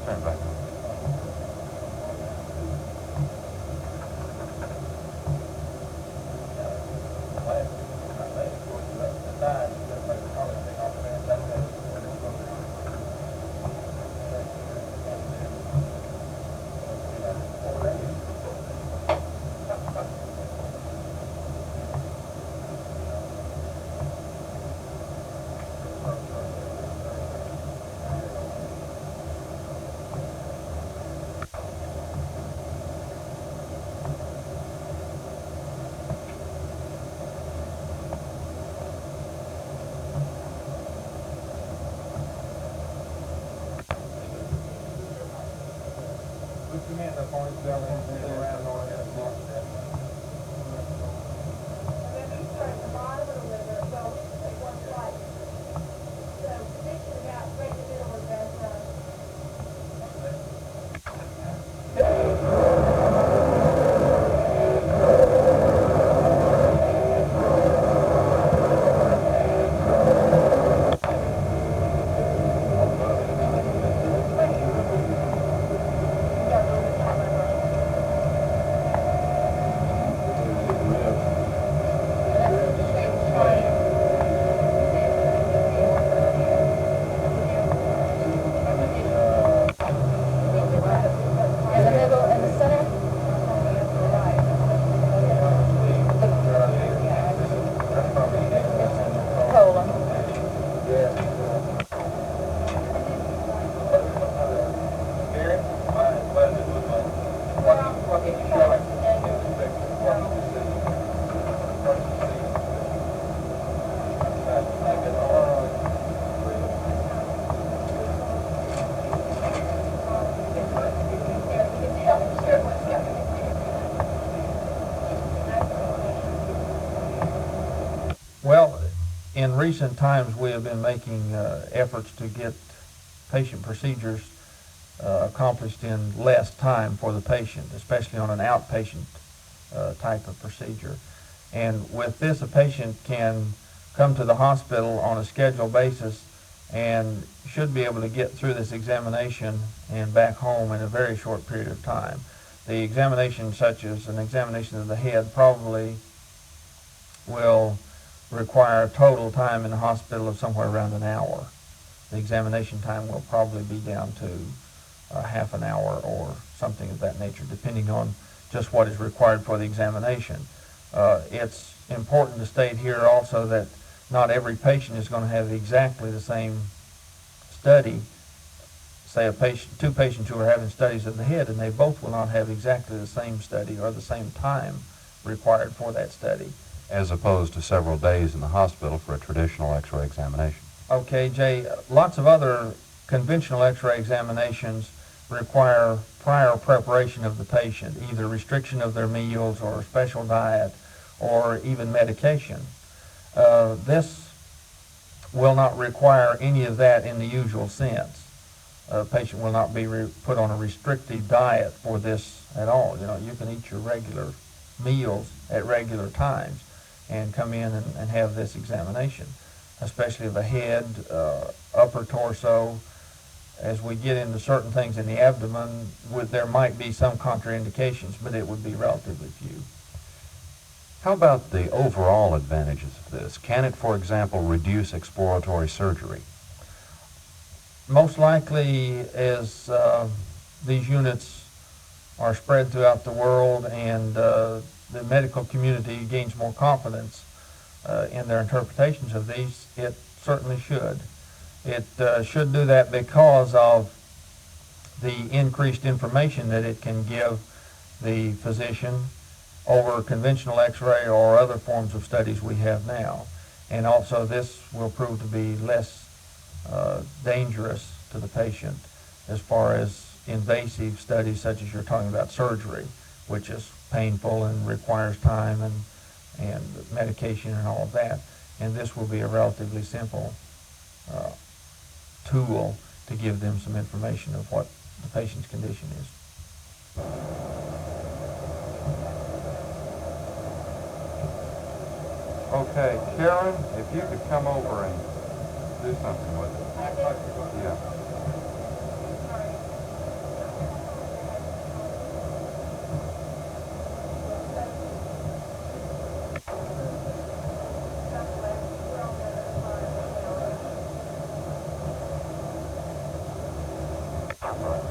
Turn back. Well, in recent times we have been making efforts to get patient procedures accomplished in less time for the patient, especially on an outpatient type of procedure. And with this, a patient can come to the hospital on a scheduled basis and should be able to get through this examination and back home in a very short period of time. The examination, such as an examination of the head, probably will require total time in the hospital of somewhere around an hour. The examination time will probably be down to half an hour or something of that nature, depending on just what is required for the examination. It's important to state here also that not every patient is going to have exactly the same study. Say two patients who are having studies of the head, and they both will not have exactly the same study or the same time required for that study. As opposed to several days in the hospital for a traditional x-ray examination. Okay, Jay, lots of other conventional x-ray examinations require prior preparation of the patient, either restriction of their meals or a special diet or even medication. This will not require any of that in the usual sense. A patient will not be put on a restrictive diet for this at all. You know, you can eat your regular meals at regular times and come in and have this examination, especially the head, upper torso. As we get into certain things in the abdomen, there might be some contraindications, but it would be relatively few. How about the overall advantages of this? Can it, for example, reduce exploratory surgery? Most likely, as these units are spread throughout the world and the medical community gains more confidence in their interpretations of these, it certainly should. It should do that because of the increased information that it can give the physician over conventional x-ray or other forms of studies we have now. And also this will prove to be less dangerous to the patient as far as invasive studies such as you're talking about surgery, which is painful and requires time and medication and all of that. And this will be a relatively simple tool to give them some information of what the patient's condition is. Okay, Sharon, if you could come over and do something with it. Yeah. Right.